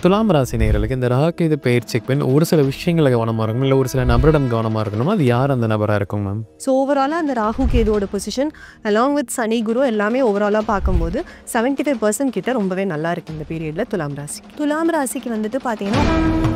துலாம் ராசி நேயர்களுக்கு இந்த ராகு பயிற்சிக்கு பின் ஒரு சில விஷயங்கள கவனமா இருக்கணும். இல்ல ஒரு சில நபரிடம் கவனமா இருக்கணும். அது யார் அந்த நபரா இருக்கும் மேம்? ஸோ ஓவராலாக அந்த ராகு கேதுவோட பொசிஷன் அலாங் வித் சனி குரு எல்லாமே ஓவராலாக பார்க்கும்போது 75% கிட்ட ரொம்பவே நல்லா இருக்கு இந்த பீரியடில் துலாம் ராசி. துலாம் ராசிக்கு வந்துட்டு பார்த்தீங்கன்னா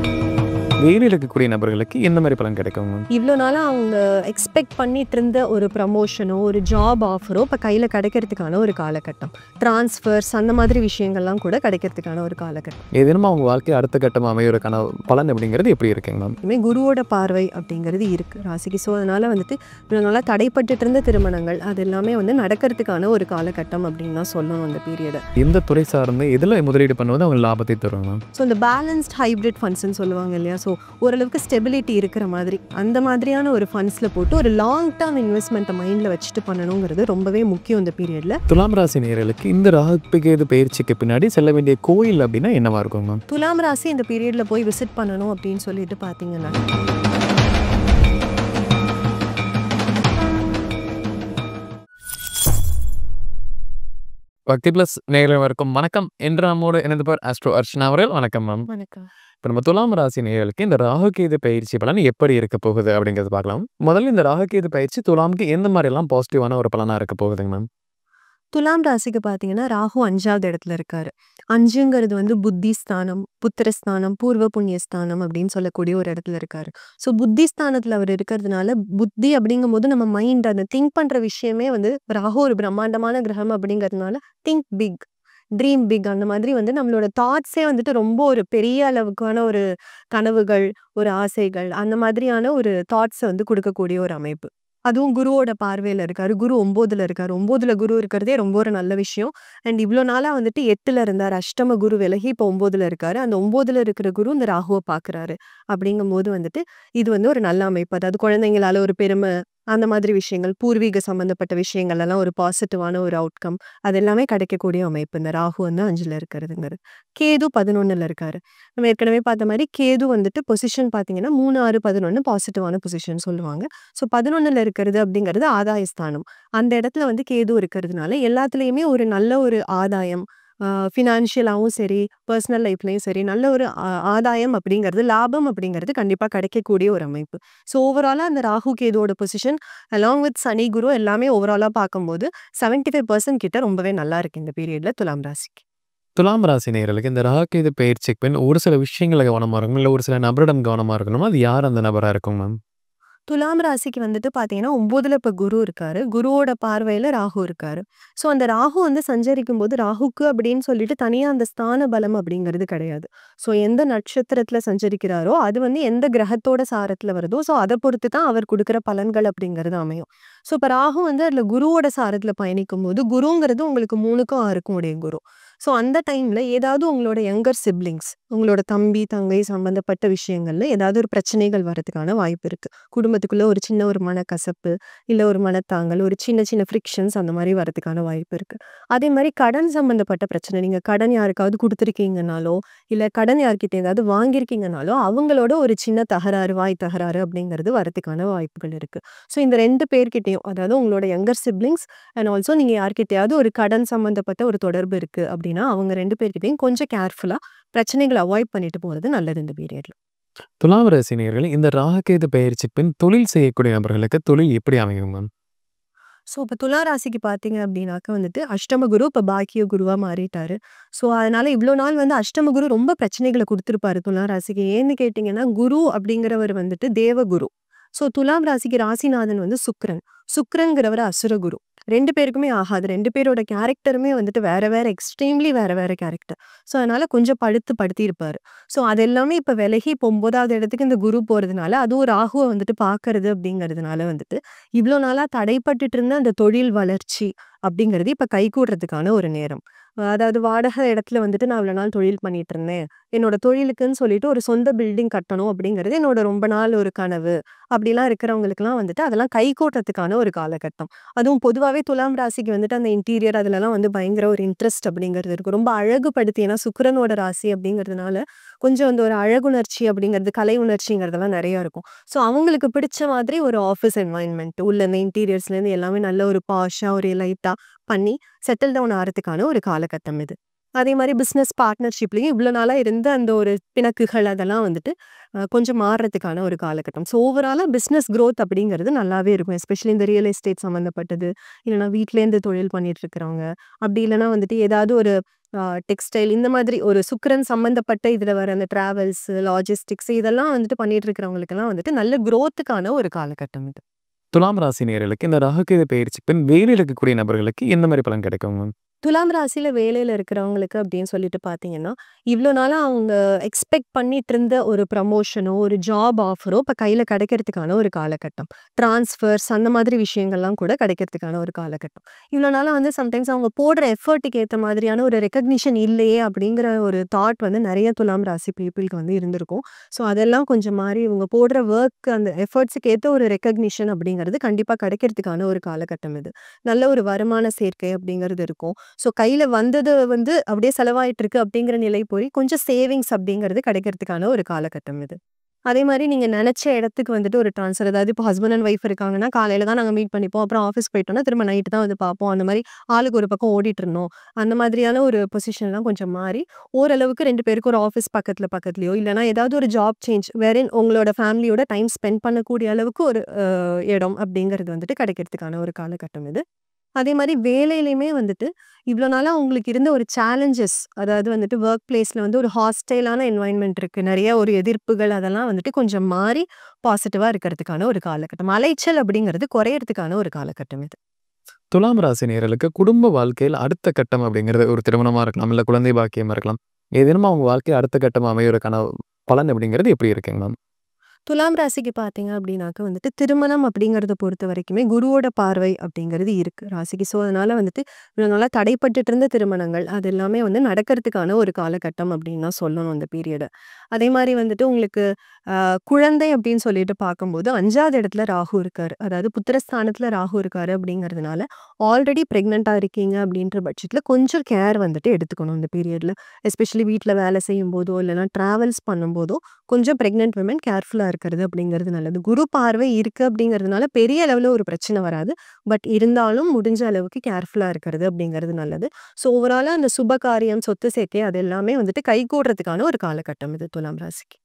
வேலையில் இருக்கக்கூடிய நபர்களுக்கு எந்த மாதிரி பலன் கிடைக்கும் மேம்? இவ்வளோ நாளாக அவங்க எக்ஸ்பெக்ட் பண்ணிட்டு இருந்த ஒரு ப்ரமோஷனோ ஒரு ஜாப் ஆஃபரோ இப்போ கையில் கிடைக்கிறதுக்கான ஒரு காலகட்டம். ட்ரான்ஸ்ஃபர்ஸ் அந்த மாதிரி விஷயங்கள்லாம் கூட கிடைக்கிறதுக்கான ஒரு காலகட்டம். ஏதேனும் அவங்க வாழ்க்கை அடுத்த கட்டமாக அமையறதுக்கான பலன் அப்படிங்கிறது எப்படி இருக்குங்க மேம்? இதுமே குருவோட பார்வை அப்படிங்கிறது இருக்குது ராசிக்கு. ஸோ அதனால் வந்துட்டு இவ்வளோ நாளாக தடைப்பட்டு இருந்த திருமணங்கள் அது எல்லாமே வந்து நடக்கிறதுக்கான ஒரு காலகட்டம் அப்படின்னு தான் சொல்லணும் அந்த பீரியடை. எந்த துறை சார்ந்து எதில் முதலீடு பண்ணுவது அவங்க லாபத்தை தரும் மேம்? ஸோ இந்த பேலன்ஸ்ட் ஹைப்ரிட் ஃபண்ட்ஸ்ன்னு சொல்லுவாங்க இல்லையா. ஸோ ஓரளவுக்கு ஸ்டெபிலிட்டி இருக்கிற மாதிரி அந்த மாதிரியான ஒரு ஃபண்ட்ஸில் போட்டு ஒரு லாங் டேர்ம் இன்வெஸ்ட்மெண்ட்டை மைண்டில் வச்சுட்டு பண்ணணுங்கிறது ரொம்பவே முக்கியம் இந்த பீரியடில். துலாம் ராசி நேயர்களுக்கு இந்த ராகு கேது பயிற்சிக்கு பின்னாடி செல்ல வேண்டிய கோயில் அப்படின்னா என்னவா இருக்கும் மேம்? துலாம் ராசி இந்த பீரியடில் போய் விசிட் பண்ணணும் அப்படின்னு சொல்லிட்டு பார்த்தீங்கன்னா பக்தி பிளஸ் நேயர்களுக்கும் வணக்கம். என்ற நம்மோடு எனது பேர் ஆஸ்ட்ரோ அர்ச்சனா அவர்கள். வணக்கம் மேம். வணக்கம். இப்போ நம்ம துலாம் ராசி நேயர்களுக்கு இந்த ராகு கேது பயிற்சி பலன் எப்படி இருக்க போகுது அப்படிங்கிறது பார்க்கலாம். முதல்ல இந்த ராகு கேது பயிற்சி துலாமுக்கு எந்த மாதிரிலாம் பாசிட்டிவான ஒரு பலனாக இருக்க போகுதுங்க மேம்? துலாம் ராசிக்கு பார்த்தீங்கன்னா ராகு 5வது இடத்துல இருக்காரு. 5ங்கிறது வந்து புத்தி ஸ்தானம், புத்திரஸ்தானம், பூர்வ புண்ணியஸ்தானம் அப்படின்னு சொல்லக்கூடிய ஒரு இடத்துல இருக்காரு. ஸோ புத்தி ஸ்தானத்தில் அவர் இருக்கிறதுனால புத்தி அப்படிங்கும்போது நம்ம மைண்ட் அந்த திங்க் பண்ணுற விஷயமே வந்து ராகு ஒரு பிரம்மாண்டமான கிரகம் அப்படிங்கிறதுனால திங்க் பிக், ட்ரீம் பிக் அந்த மாதிரி வந்து நம்மளோட தாட்ஸே வந்துட்டு ரொம்ப ஒரு பெரிய அளவுக்கான ஒரு கனவுகள், ஒரு ஆசைகள் அந்த மாதிரியான ஒரு தாட்ஸை வந்து கொடுக்கக்கூடிய ஒரு அமைப்பு. அதுவும் குருவோட பார்வையில் இருக்காரு. குரு 9ல் இருக்காரு. 9ல் குரு இருக்கிறதே ரொம்ப ஒரு நல்ல விஷயம். அண்ட் இவ்வளோ நாளாக வந்துட்டு 8ல் இருந்தார். அஷ்டம குரு விலகி இப்போ 9ல் இருக்காரு. அந்த 9ல் இருக்கிற குரு இந்த ராகுவை பார்க்குறாரு. அப்படிங்கும்போது வந்துட்டு இது வந்து ஒரு நல்ல அமைப்பு. அதாவது குழந்தைங்களால ஒரு பெருமை அந்த மாதிரி விஷயங்கள், பூர்வீக சம்மந்தப்பட்ட விஷயங்கள் எல்லாம் ஒரு பாசிட்டிவான ஒரு அவுட்கம் அது எல்லாமே கிடைக்கக்கூடிய அமைப்பு இந்த ராகு வந்து 5ல் இருக்கிறதுங்கிறது. கேது 11ல் இருக்காரு. நம்ம ஏற்கனவே பார்த்த மாதிரி கேது வந்துட்டு பொசிஷன் பார்த்தீங்கன்னா 3, 6, 11 பாசிட்டிவான பொசிஷன் சொல்லுவாங்க. ஸோ 11ல் இருக்கிறது அப்படிங்கிறது ஆதாயஸ்தானம். அந்த இடத்துல வந்து கேது இருக்கிறதுனால எல்லாத்துலேயுமே ஒரு நல்ல ஒரு ஆதாயம், ஃபினான்ஷியலாகவும் சரி, பர்சனல் லைஃப்லையும் சரி நல்ல ஒரு ஆதாயம் அப்படிங்கிறது, லாபம் அப்படிங்கிறது கண்டிப்பாக கிடைக்கக்கூடிய ஒரு அமைப்பு. ஸோ ஓவராலாக அந்த ராகு கேதுவோட பொசிஷன் அலாங் வித் சனி குரு எல்லாமே ஓவராலாக பார்க்கும்போது 75% கிட்ட ரொம்பவே நல்லா இருக்கு இந்த பீரியடில் துலாம் ராசிக்கு. துலாம் ராசி நேயர்களுக்கு இந்த ராகு கேது பயிற்சிக்கு பின் ஒரு சில விஷயங்கள கவனமா இருக்கணும். இல்லை ஒரு சில நபரிடம் கவனமா இருக்கணும். அது யார் அந்த நபரா இருக்கும் மேம்? துலாம் ராசிக்கு வந்துட்டு பார்த்தீங்கன்னா 9ல் இப்போ குரு இருக்காரு. குருவோட பார்வையில் ராகு இருக்காரு. ஸோ அந்த ராகு வந்து சஞ்சரிக்கும் போது ராகுக்கு அப்படின்னு சொல்லிட்டு தனியாக அந்த ஸ்தான பலம் அப்படிங்கிறது கிடையாது. ஸோ எந்த நட்சத்திரத்தில் சஞ்சரிக்கிறாரோ அது வந்து எந்த கிரகத்தோட சாரத்தில் வருதோ ஸோ அதை பொறுத்து தான் அவர் கொடுக்குற பலன்கள் அப்படிங்கிறது அமையும். ஸோ இப்போ ராகு வந்து அதில் குருவோட சாரத்தில் பயணிக்கும் போது குருங்கிறது உங்களுக்கு 3க்கும் 6க்கும் உடைய குரு. ஸோ அந்த டைமில் ஏதாவது உங்களோட யங்கர் சிப்ளிங்ஸ், உங்களோட தம்பி தங்கை சம்மந்தப்பட்ட விஷயங்கள்ல ஏதாவது ஒரு பிரச்சனைகள் வரதுக்கான வாய்ப்பு இருக்குது. குடும்பத்துக்குள்ள ஒரு சின்ன ஒரு மனக்கசப்பு, இல்லை ஒரு மனத்தாங்கல், ஒரு சின்ன சின்ன ஃப்ரிக்ஷன்ஸ் அந்த மாதிரி வரதுக்கான வாய்ப்பு இருக்குது. அதே மாதிரி கடன் சம்மந்தப்பட்ட பிரச்சனை, நீங்கள் கடன் யாருக்காவது கொடுத்துருக்கீங்கனாலோ இல்லை கடன் யார்கிட்ட ஏதாவது வாங்கியிருக்கீங்கனாலோ அவங்களோட ஒரு சின்ன தகராறு, வாய் தகராறு அப்படிங்கிறது வரதுக்கான வாய்ப்புகள் இருக்குது. ஸோ இந்த 2 பேர்கிட்டையும் அதாவது உங்களோட யங்கர் சிப்ளிங்ஸ் அண்ட் ஆல்சோ நீங்கள் யார்கிட்டயாவது ஒரு கடன் சம்மந்தப்பட்ட ஒரு தொடர்பு இருக்குது அப்படின்னா அவங்க 2 பேர்கிட்டையும் கொஞ்சம் கேர்ஃபுல்லாக பிரச்சனைகளை அவாய்ட் பண்ணிட்டு போகிறது நல்லது இந்த பீரியடில். துலாம் ராசி நேயர்கள் இந்த ராகு கேது பயிற்சிக்கு பின் தொழில் செய்யக்கூடிய நபர்களுக்கு தொழில் எப்படி அமையும் மேம்? ஸோ இப்போ துலா ராசிக்கு பார்த்தீங்க அப்படின்னாக்க வந்துட்டு அஷ்டம குரு இப்போ பாக்கிய குருவாக மாறிட்டாரு. ஸோ அதனால இவ்வளோ நாள் வந்து அஷ்டம குரு ரொம்ப பிரச்சனைகளை கொடுத்துருப்பாரு துலா ராசிக்கு. ஏன்னு கேட்டிங்கன்னா குரு அப்படிங்கிறவர் வந்துட்டு தேவகுரு. ஸோ துலாம் ராசிக்கு ராசிநாதன் வந்து சுக்கிரன். சுக்கிரன்கிறவர் அசுரகுரு. 2 பேருக்குமே ஆகாது. 2 பேரோட கேரக்டருமே வந்துட்டு வேற வேற எக்ஸ்ட்ரீம்லி வேற வேற கேரக்டர். ஸோ அதனால கொஞ்சம் படுத்தி இருப்பாரு. ஸோ அது எல்லாமே இப்போ விலகி இப்போ 9வது இடத்துக்கு இந்த குரு போகிறதுனால அதுவும் ராகுவை வந்துட்டு பார்க்கறது அப்படிங்கிறதுனால வந்துட்டு இவ்வளோ நாளாக தடைப்பட்டுட்டு இருந்த அந்த தொழில் வளர்ச்சி அப்படிங்கிறது இப்போ கைகூடுறதுக்கான ஒரு நேரம். அதாவது வாடகை இடத்துல வந்துட்டு நான் இவ்வளோ நாள் தொழில் பண்ணிட்டு இருந்தேன். என்னோட தொழிலுக்குன்னு சொல்லிட்டு ஒரு சொந்த பில்டிங் கட்டணும் அப்படிங்கிறது என்னோட ரொம்ப நாள் ஒரு கனவு. அப்படிலாம் இருக்கிறவங்களுக்குலாம் வந்துட்டு அதெல்லாம் கைகூட்டுறதுக்கான ஒரு காலகட்டம். அதுவும் பொதுவாகவே துலாம் ராசிக்கு வந்துட்டு அந்த இன்டீரியர் அதுலலாம் வந்து பயங்கர ஒரு இன்ட்ரெஸ்ட் அப்படிங்கிறது இருக்கும். ரொம்ப அழகுபடுத்தி, ஏன்னா சுக்கிரனோட ராசி அப்படிங்கிறதுனால கொஞ்சம் அந்த ஒரு அழகுணர்ச்சி அப்படிங்கிறது, கலை உணர்ச்சிங்கிறதெல்லாம் நிறையா இருக்கும். ஸோ அவங்களுக்கு பிடிச்ச மாதிரி ஒரு ஆஃபீஸ் என்வாயன்மெண்ட் உள்ள இந்த இன்டீரியர்ஸ்லேருந்து எல்லாமே நல்ல ஒரு பாஷாக ஒரு லைட்டாக பண்ணி செட்டில் டவுன் ஆகிறதுக்கான ஒரு காலகட்டம் இது. அதே மாரி பிசினஸ் பார்ட்னர்ஷிப்லயும் இவ்ளோ நாளா இருந்த அந்த ஒரு பிணக்குகள் அதெல்லாம் வந்துட்டு கொஞ்சம் மாறுறதுக்கான ஒரு காலகட்டம். ஸோ ஓவராலா பிசினஸ் குரோத் அப்படிங்கிறது நல்லாவே இருக்கும். எஸ்பெஷலி இந்த ரியல் எஸ்டேட் சம்மந்தப்பட்டது, இல்லன்னா வீட்லேருந்து தொழில் பண்ணிட்டு இருக்கிறவங்க, அப்படி இல்லன்னா வந்துட்டு ஏதாவது ஒரு டெக்ஸ்டைல் இந்த மாதிரி ஒரு சுக்கிரன் சம்மந்தப்பட்ட இதுல வர அந்த டிராவல்ஸ், லாஜிஸ்டிக்ஸ் இதெல்லாம் வந்துட்டு பண்ணிட்டு இருக்கிறவங்களுக்கெல்லாம் வந்துட்டு நல்ல குரோத்துக்கான ஒரு காலகட்டம் இது. துலாம் ராசி நேயர்களுக்கு இந்த ராகுகேது பெயர்ச்சி பின் வேலையில இருக்கக்கூடிய நபர்களுக்கு எந்த மாரி பலன் கிடைக்குங்க? துலாம் ராசியில வேலையில இருக்கிறவங்களுக்கு அப்படின்னு சொல்லிட்டு பார்த்தீங்கன்னா, இவ்ளோ நாளா அவங்க எக்ஸ்பெக்ட் பண்ணிட்டு இருந்த ஒரு ப்ரமோஷனோ, ஒரு ஜாப் ஆஃபரோ இப்ப கையில கிடைக்கிறதுக்கான ஒரு காலகட்டம். ட்ரான்ஸ்ஃபர்ஸ் அந்த மாதிரி விஷயங்கள்லாம் கூட கிடைக்கிறதுக்கான ஒரு காலகட்டம். இவ்ளோ நாளா வந்து சம்டைம்ஸ் அவங்க போடுற எஃபர்ட்டுக்கு ஏத்த மாதிரியான ஒரு ரெகக்னிஷன் இல்லையே அப்படிங்கிற ஒரு தாட் வந்து நெறைய துலாம் ராசி பீப்பிள்க்கு வந்து இருந்திருக்கும். ஸோ அதெல்லாம் கொஞ்சம் மாறி இவங்க போடுற வொர்க் அந்த எஃபர்ட்ஸ்க்கு ஏத்த ஒரு ரெகக்னிஷன் அப்படிங்கிறது கண்டிப்பா கிடைக்கிறதுக்கான ஒரு காலகட்டம் இது. நல்ல ஒரு வருமான சேர்க்கை அப்படிங்கிறது இருக்கும். ஸோ கையில வந்தது வந்து அப்படியே செலவாயிட்டு இருக்கு அப்படிங்கிற நிலை போய் கொஞ்சம் சேவிங்ஸ் அப்படிங்கிறது கிடைக்கிறதுக்கான ஒரு காலகட்டம் இது. அதே மாரி நீங்க நெனச்ச இடத்துக்கு வந்துட்டு ஒரு ட்ரான்ஸ்ஃபர் அதாவது இப்போ ஹஸ்பண்ட் அண்ட் ஒய்ஃப் இருக்காங்கன்னா, காலையில தான் நாங்க மீட் பண்ணிப்போம். அப்புறம் ஆஃபீஸ் போயிட்டோம்னா, திரும்ப நைட் தான் வந்து பார்ப்போம். அந்த மாரி ஆளுக்கு ஒரு பக்கம் ஓடிட்டு இருந்தோம். அந்த மாதிரியான ஒரு பொசிஷன்லாம் கொஞ்சம் மாறி, ஓரளவுக்கு 2 பேருக்கும் ஒரு ஆஃபீஸ் பக்கத்துலயோ, இல்லன்னா ஏதாவது ஒரு ஜாப் சேஞ்ச் வேரின் உங்களோட ஃபேமிலியோட டைம் ஸ்பெண்ட் பண்ணக்கூடிய அளவுக்கு ஒரு இடம் அப்படிங்கிறது வந்துட்டு கிடைக்கிறதுக்கான ஒரு காலகட்டம் இது. அதே மாரி வேலையிலயுமே வந்துட்டு, இவ்ளோ நாளா உங்களுக்கு இருந்த ஒரு சேலஞ்சஸ் அதாவது வந்துட்டு வொர்க் பிளேஸ்ல வந்து ஒரு ஹாஸ்டைலான என்வைரன்மென்ட் இருக்கு. நெறைய ஒரு எதிர்ப்புகள் அதெல்லாம் வந்துட்டு கொஞ்சம் மாறி பாசிட்டிவா இருக்கிறதுக்கான ஒரு காலகட்டம். அலைச்சல் அப்படிங்கிறது குறையறதுக்கான ஒரு காலகட்டம் இது. துலாம் ராசி நேயர்களுக்கு குடும்ப வாழ்க்கையில அடுத்த கட்டம் அப்படிங்கிறது ஒரு திருமணமா இருக்கலாம், இல்ல குழந்தை பாக்கியமா இருக்கலாம். ஏதேனும் அவங்க வாழ்க்கை அடுத்த கட்டமா அமையறதுக்கான பலன் அப்படிங்கிறது எப்படி இருக்குங்க மேம்? துலாம் ராசிக்கு பார்த்தீங்க அப்படின்னாக்க வந்துட்டு, திருமணம் அப்படிங்கிறத பொறுத்த வரைக்குமே குருவோட பார்வை அப்படிங்கிறது இருக்கு ராசிக்கு. ஸோ, அதனால வந்துட்டு இவ்வளோ நாளா தடைப்பட்டுட்டு இருந்த திருமணங்கள், அது எல்லாமே வந்து நடக்கிறதுக்கான ஒரு காலகட்டம் அப்படின்னு தான் சொல்லணும் அந்த பீரியட. அதே மாரி வந்துட்டு உங்களுக்கு குழந்தை அப்படின்னு சொல்லிட்டு பார்க்கும்போது 5வது இடத்துல ராகு இருக்காரு. அதாவது புத்திரஸ்தானத்துல ராகு இருக்காரு அப்படிங்கிறதுனால, ஆல்ரெடி பிரெக்னன்ட்டா இருக்கீங்க அப்படின்ற பட்சத்துல கொஞ்சம் கேர் வந்துட்டு எடுத்துக்கணும் இந்த பீரியட்ல. எஸ்பெஷலி வீட்ல வேலை செய்யும்போதோ, இல்லன்னா டிராவல்ஸ் பண்ணும்போதோ, கொஞ்சம் பிரெக்னன்ட் விமன் கேர்ஃபுல்லா இருக்கிறது அப்படிங்கிறது நல்லது. குரு பார்வை இருக்கு அப்படிங்கிறதுனால பெரிய அளவுல ஒரு பிரச்சனை வராது. பட் இருந்தாலும் முடிஞ்ச அளவுக்கு கேர்ஃபுல்லா இருக்கிறது அப்படிங்கிறது நல்லது. ஸோ ஓவராலா அந்த சுப காரியம், சொத்து சேர்க்கை அது எல்லாமே வந்துட்டு கைகூடுறதுக்கான ஒரு காலகட்டம் இது துலாம் ராசிக்கு.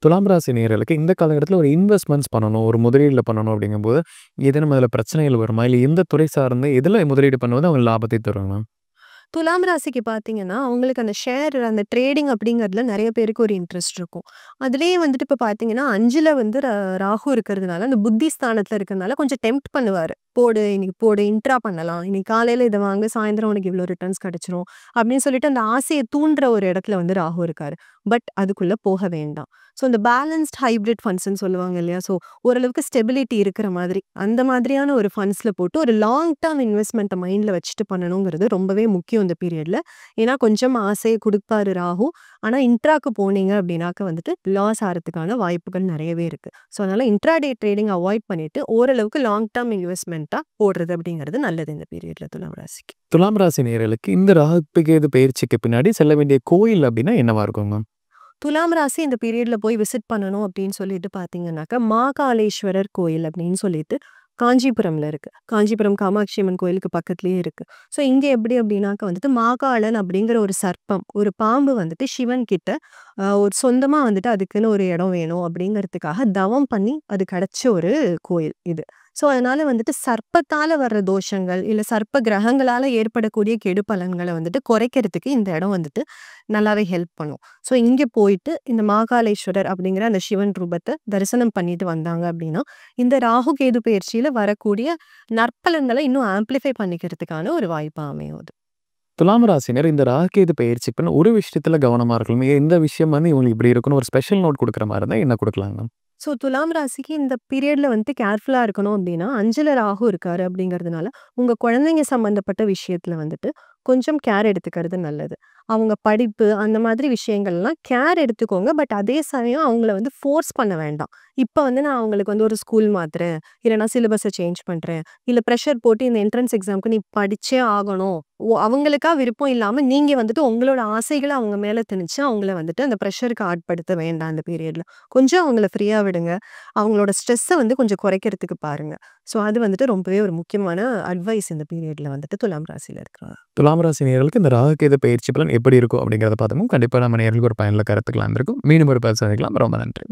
துலாம் ராசி நேயர்களுக்கு இந்த காலகட்டத்தில ஒரு இன்வெஸ்ட்மென்ட்ஸ் பண்ணணும், ஒரு முதலீடுல பண்ணணும் அப்படிங்கும்போது, ஏதேனும் அதில பிரச்சனைகள் வருமா? இல்ல எந்த துறை சார்ந்து எதுல முதலீடு பண்ணுவது அவங்களுக்கு லாபத்தை தரும் மேம்? துலாம் ராசிக்கு பார்த்தீங்கன்னா, அவங்களுக்கு அந்த ஷேர் அந்த ட்ரேடிங் அப்படிங்கிறதுல நெறைய பேருக்கு ஒரு இன்ட்ரெஸ்ட் இருக்கும். அதிலேயே வந்துட்டு இப்ப பார்த்தீங்கன்னா, 5ல வந்து ராகு இருக்கிறதுனால, அந்த புத்தி ஸ்தானத்துல இருக்கிறதுனால கொஞ்சம் டெம்ப்ட் பண்ணுவாரு. போடு இன்னைக்கு போடு இன்ட்ரா பண்ணலாம். இன்னைக்கு காலையில இத வாங்கு, சாயந்தரம் உனக்கு இவ்ளோ ரிட்டர்ன்ஸ் கிடைச்சிரும். அப்படின்னு சொல்லிட்டு அந்த ஆசைய தூண்டுற ஒரு இடத்துல வந்து ராகு இருக்காரு. பட் அதுக்குள்ள போக வேண்டாம். ஸோ இந்த பேலன்ஸ்ட் ஹைபிரிட் ஃபண்ட்ஸ்ன்னு சொல்லுவாங்க இல்லையா? ஸோ ஓரளவுக்கு ஸ்டெபிலிட்டி இருக்கிற மாதிரி, அந்த மாதிரியான ஒரு ஃபண்ட்ஸ்ல போட்டு ஒரு லாங் டர்ம் இன்வெஸ்ட்மெண்ட்ட மைண்ட்ல வச்சுட்டு பண்ணணுங்கிறது ரொம்பவே முக்கியம் இந்த பீரியட்ல. ஏன்னா கொஞ்சம் ஆசைய குடுப்பாரு ராகு. ஆனா இன்ட்ராக்கு போனீங்க அப்படின்னாக்க வந்துட்டு லாஸ் ஆறதுக்கான வாய்ப்புகள் நெறையவே இருக்கு. ஸோ அதனால இன்ட்ராடே ட்ரேடிங் அவாய்ட் பண்ணிட்டு ஓரளவுக்கு லாங் டர்ம் இன்வெஸ்ட்மெண்ட்டா போடுறது அப்படிங்கிறது நல்லது இந்த பீரியட்ல துலாம் ராசிக்கு. துலாம் ராசி நேயர்களுக்கு இந்த ராகு கேது பயிற்சிக்கு பின்னாடி செல்ல வேண்டிய கோயில் அப்படின்னா என்னவா இருக்கும் மேம்? துலாம் ராசி இந்த பீரியட்ல போய் விசிட் பண்ணணும் அப்படின்னு சொல்லிட்டு பார்த்தீங்கன்னாக்கா, மாகாளேஸ்வரர் கோயில் அப்படின்னு சொல்லிட்டு காஞ்சிபுரம்ல இருக்கு. காஞ்சிபுரம் காமாட்சி அம்மன் கோயிலுக்கு பக்கத்திலேயே இருக்கு. ஸோ இங்க எப்படி அப்படின்னாக்க வந்துட்டு மாகாளன் அப்படிங்கிற ஒரு சர்ப்பம், ஒரு பாம்பு வந்துட்டு சிவன் கிட்ட ஒரு சொந்தமா வந்துட்டு அதுக்குன்னு ஒரு இடம் வேணும் அப்படிங்கிறதுக்காக தவம் பண்ணி அது கிடைச்ச ஒரு கோயில் இது. ஸோ அதனால வந்துட்டு சர்ப்பத்தால வர்ற தோஷங்கள், இல்ல சர்ப்ப கிரகங்களால ஏற்படக்கூடிய கெடு பலன்கள வந்துட்டு குறைக்கிறதுக்கு இந்த இடம் வந்துட்டு நல்லாவே ஹெல்ப் பண்ணும். ஸோ இங்க போயிட்டு இந்த மாகாளேஸ்வரர் அப்படிங்கிற அந்த சிவன் ரூபத்த தரிசனம் பண்ணிட்டு வந்தாங்க அப்படின்னா, இந்த ராகு கேது பெயர்ச்சியில வரக்கூடிய நற்பலன்கள இன்னும் ஆம்பிளிஃபை பண்ணிக்கிறதுக்கான ஒரு வாய்ப்பா அமையும் அது. துலாம் ராசினர் இந்த ராகு கேது பயிற்சி பின் ஒரு விஷயத்துல கவனமா இருக்கணும். இந்த விஷயம் வந்து இவங்களுக்கு இப்படி இருக்குன்னு ஒரு ஸ்பெஷல் நோட் குடுக்குற மாரி இருந்தா என்ன குடுக்கலாங்க மேம்? ஸோ துலாம் ராசிக்கு இந்த பீரியட்ல வந்துட்டு கேர்ஃபுல்லா இருக்கணும் அப்படின்னா, 5ல ராகு இருக்காரு அப்படிங்கிறதுனால, உங்க குழந்தைங்க சம்மந்தப்பட்ட விஷயத்துல வந்துட்டு கொஞ்சம் கேர் எடுத்துக்கிறது நல்லது. அவங்க படிப்பு அந்த மாதிரி விஷயங்கள்லாம் கேர் எடுத்துக்கோங்க. பட் அதே சமயம் அவங்கள வந்து ஃபோர்ஸ் பண்ண வேண்டாம். இப்ப வந்து நான் அவங்களுக்கு வந்து ஒரு ஸ்கூல் மாத்துறேன். இல்லன்னா சிலபஸ சேஞ்ச் பண்றேன். இல்ல பிரஷர் போட்டு இந்த என்ட்ரன்ஸ் எக்ஸாம்க்கு நீ படிச்சே ஆகணும். அவங்களுக்கா விருப்பம் இல்லாம நீங்க வந்துட்டு உங்களோட ஆசைகள அவங்க மேல திணிச்சு, அவங்கள வந்துட்டு அந்த பிரஷருக்கு ஆட்படுத்த வேண்டாம் அந்த பீரியட்ல. கொஞ்சம் அவங்கள ஃப்ரீயா விடுங்க. அவங்களோட ஸ்ட்ரெஸ்ஸ வந்து கொஞ்சம் குறைக்கிறதுக்கு பாருங்க. ஸோ அது வந்துட்டு ரொம்பவே ஒரு முக்கியமான அட்வைஸ் இந்த பீரியட்ல வந்துட்டு துலாம் ராசியில இருக்கிறவங்க. துலாம் ராசி நேயர்களுக்கு இந்த ராகு கேது பயிற்சி பலன் எப்படி இருக்கும் அப்படிங்கிறத பார்த்தோம். கண்டிப்பா நம்ம நேயர்களுக்கு ஒரு பயனுள்ள கருத்துக்களா இருந்திருக்கும். மீண்டும் ஒரு பதிவு சந்திக்கலாம். ரொம்ப நன்றி.